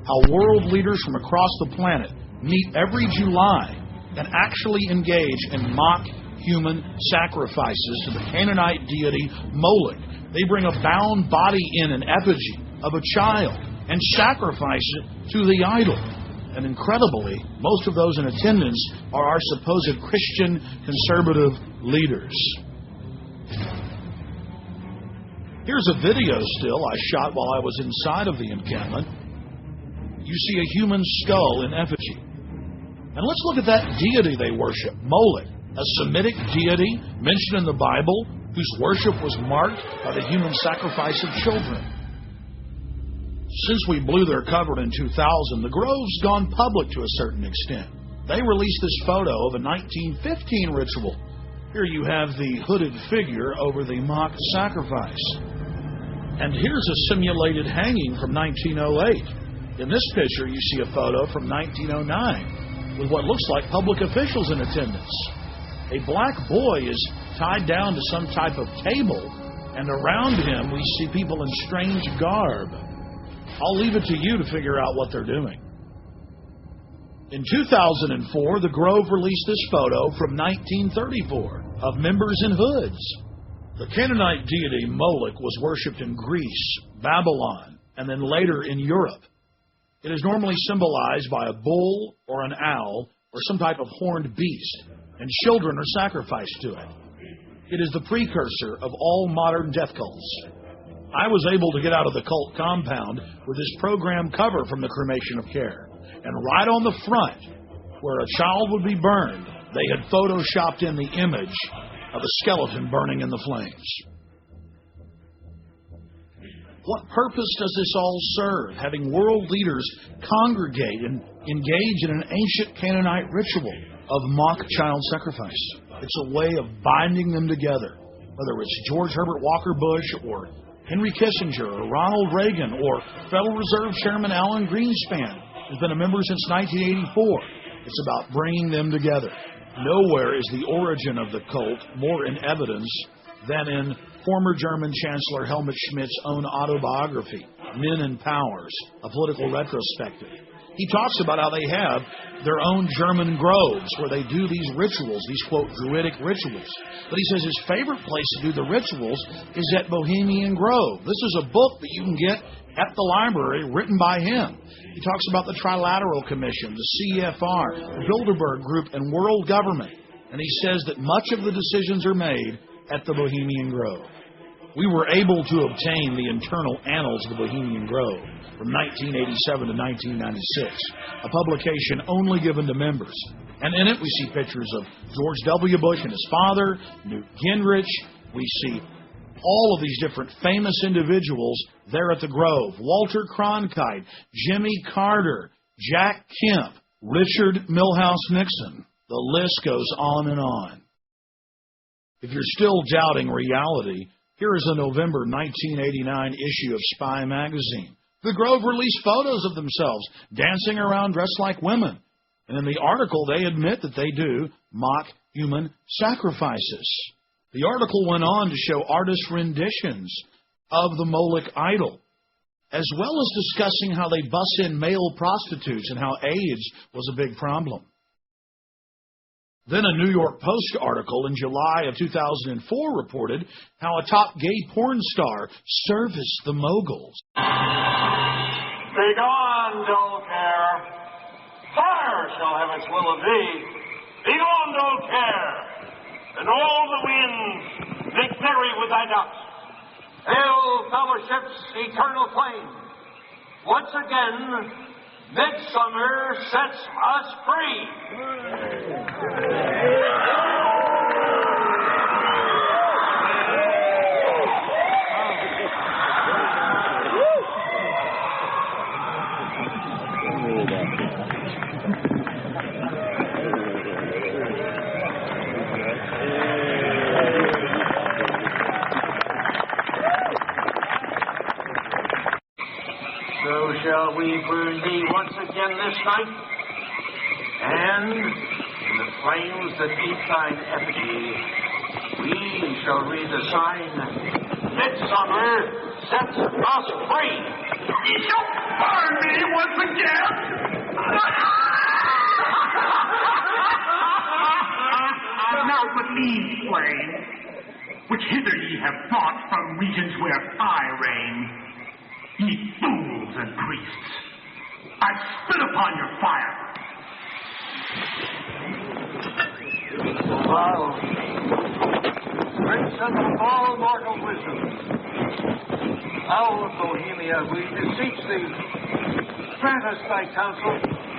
how world leaders from across the planet meet every July and actually engage in mock human sacrifices to the Canaanite deity Moloch. They bring a bound body in an effigy of a child and sacrifice it to the idol. And incredibly, most of those in attendance are our supposed Christian conservative leaders. Here's a video still I shot while I was inside of the encampment. You see a human skull in effigy. And let's look at that deity they worship, Moloch, a Semitic deity mentioned in the Bible whose worship was marked by the human sacrifice of children. Since we blew their cover in 2000, the Grove's gone public to a certain extent. They released this photo of a 1915 ritual. Here you have the hooded figure over the mock sacrifice. And here's a simulated hanging from 1908. In this picture, you see a photo from 1909 with what looks like public officials in attendance. A black boy is tied down to some type of table, and around him we see people in strange garb. I'll leave it to you to figure out what they're doing. In 2004, the Grove released this photo from 1934 of members in hoods. The Canaanite deity Moloch was worshipped in Greece, Babylon, and then later in Europe. It is normally symbolized by a bull or an owl or some type of horned beast, and children are sacrificed to it. It is the precursor of all modern death cults. I was able to get out of the cult compound with this program cover from the Cremation of Care. And right on the front, where a child would be burned, they had photoshopped in the image of a skeleton burning in the flames. What purpose does this all serve, having world leaders congregate and engage in an ancient Canaanite ritual of mock child sacrifice? It's a way of binding them together, whether it's George Herbert Walker Bush or Henry Kissinger or Ronald Reagan or Federal Reserve Chairman Alan Greenspan, who's been a member since 1984. It's about bringing them together. Nowhere is the origin of the cult more in evidence than in former German Chancellor Helmut Schmidt's own autobiography, Men and Powers, a political retrospective. He talks about how they have their own German groves where they do these rituals, these, quote, druidic rituals. But he says his favorite place to do the rituals is at Bohemian Grove. This is a book that you can get at the library written by him. He talks about the Trilateral Commission, the CFR, the Bilderberg Group, and world government. And he says that much of the decisions are made at the Bohemian Grove. We were able to obtain the internal annals of the Bohemian Grove from 1987 to 1996, a publication only given to members. And in it we see pictures of George W. Bush and his father, Newt Gingrich. We see all of these different famous individuals there at the Grove. Walter Cronkite, Jimmy Carter, Jack Kemp, Richard Milhouse Nixon. The list goes on and on. If you're still doubting reality, here is a November 1989 issue of Spy magazine. The Grove released photos of themselves dancing around dressed like women. And in the article, they admit that they do mock human sacrifices. The article went on to show artist renditions of the Moloch idol, as well as discussing how they bus in male prostitutes and how AIDS was a big problem. Then a New York Post article in July of 2004 reported how a top gay porn star serviced the moguls. Begone, dull care. Fire shall have its will of thee. Begone, dull care. And all the winds make merry with thy ducks. Hail, fellowship's eternal flame. Once again, midsummer sets us free. So shall we burn thee once again this night, and in the flames that eat thine effigy, we shall read the sign, Midsummer sets us free. Ye shall burn me once again. Eve flame, which hither ye have brought from regions where I reign. Ye fools and priests, I spit upon your fire. Wow. Great son of all mortal wisdom, Owl of Bohemia, we beseech thee, grant us thy counsel.